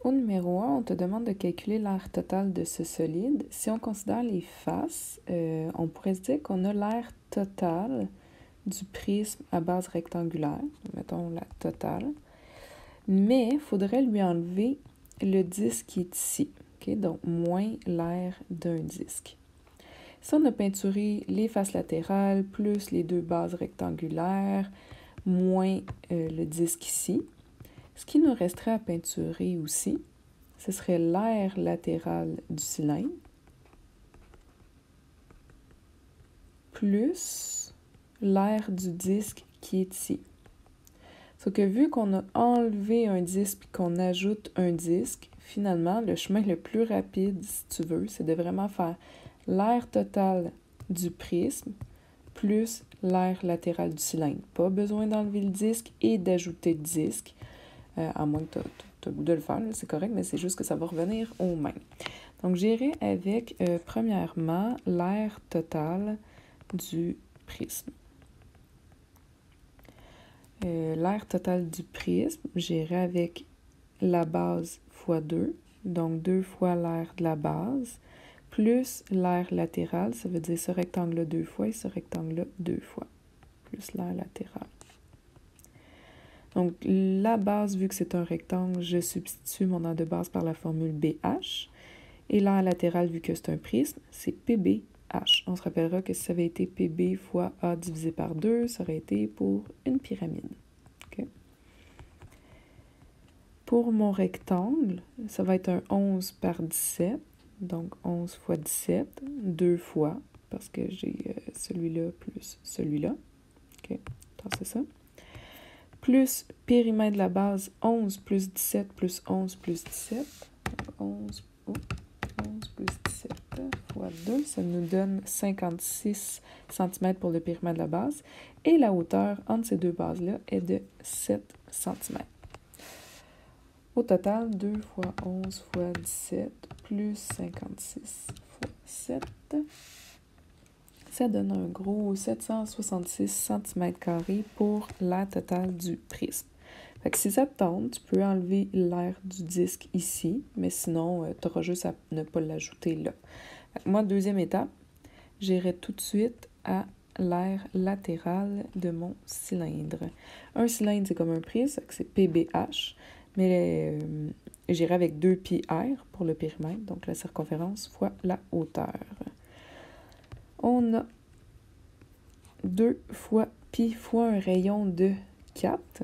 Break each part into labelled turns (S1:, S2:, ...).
S1: Au numéro 1, on te demande de calculer l'aire totale de ce solide. Si on considère les faces, on pourrait se dire qu'on a l'aire totale du prisme à base rectangulaire. Mettons la totale. Mais il faudrait lui enlever le disque qui est ici. Okay? Donc, moins l'aire d'un disque. Si on a peinturé les faces latérales, plus les deux bases rectangulaires, moins le disque ici, ce qui nous resterait à peinturer aussi, ce serait l'aire latérale du cylindre, plus l'aire du disque qui est ici. Sauf que vu qu'on a enlevé un disque et qu'on ajoute un disque, finalement, le chemin le plus rapide, si tu veux, c'est de vraiment faire l'aire totale du prisme plus l'aire latérale du cylindre. Pas besoin d'enlever le disque et d'ajouter le disque, à moins que tu aies le goût de le faire, c'est correct, mais c'est juste que ça va revenir au même. Donc, j'irai avec, premièrement, l'aire totale du prisme. L'aire totale du prisme, j'irai avec la base fois 2, donc 2 fois l'aire de la base, plus l'aire latérale, ça veut dire ce rectangle-là 2 fois et ce rectangle-là 2 fois, plus l'aire latérale. Donc, la base, vu que c'est un rectangle, je substitue mon aire de base par la formule BH. Et l'aire latérale, vu que c'est un prisme, c'est PBH. On se rappellera que si ça avait été PB fois A divisé par 2, ça aurait été pour une pyramide. Okay? Pour mon rectangle, ça va être un 11 par 17. Donc, 11 fois 17, 2 fois, parce que j'ai celui-là plus celui-là. OK, c'est ça. Plus périmètre de la base, 11 plus 17 plus 11 plus 17. Donc 11 plus 17 fois 2, ça nous donne 56 cm pour le périmètre de la base. Et la hauteur entre ces deux bases-là est de 7 cm. Au total, 2 fois 11 fois 17 plus 56 fois 7, ça donne un gros 766 cm² pour la totale du prisme. Fait que si ça te tente, tu peux enlever l'aire du disque ici, mais sinon, tu auras juste à ne pas l'ajouter là. Fait que moi, deuxième étape, j'irai tout de suite à l'aire latérale de mon cylindre. Un cylindre, c'est comme un prisme, c'est PBH, mais j'irai avec 2 pi r pour le périmètre, donc la circonférence fois la hauteur. On a 2 fois pi fois un rayon de 4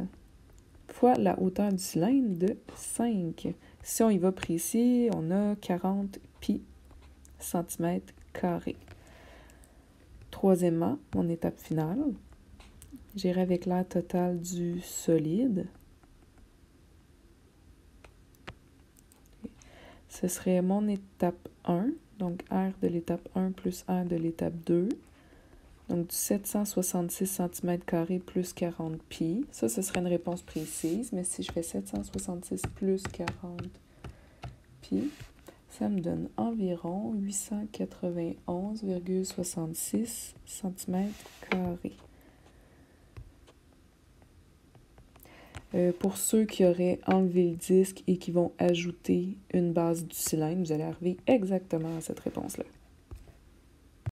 S1: fois la hauteur du cylindre de 5. Si on y va précis, on a 40 pi centimètres carrés. Troisièmement, mon étape finale, j'irai avec l'aire totale du solide. Ce serait mon étape 1, donc R de l'étape 1 plus R de l'étape 2. Donc, du 766 cm² plus 40 pi. Ça, ce serait une réponse précise, mais si je fais 766 plus 40 pi, ça me donne environ 891,66 cm². Pour ceux qui auraient enlevé le disque et qui vont ajouter une base du cylindre, vous allez arriver exactement à cette réponse-là.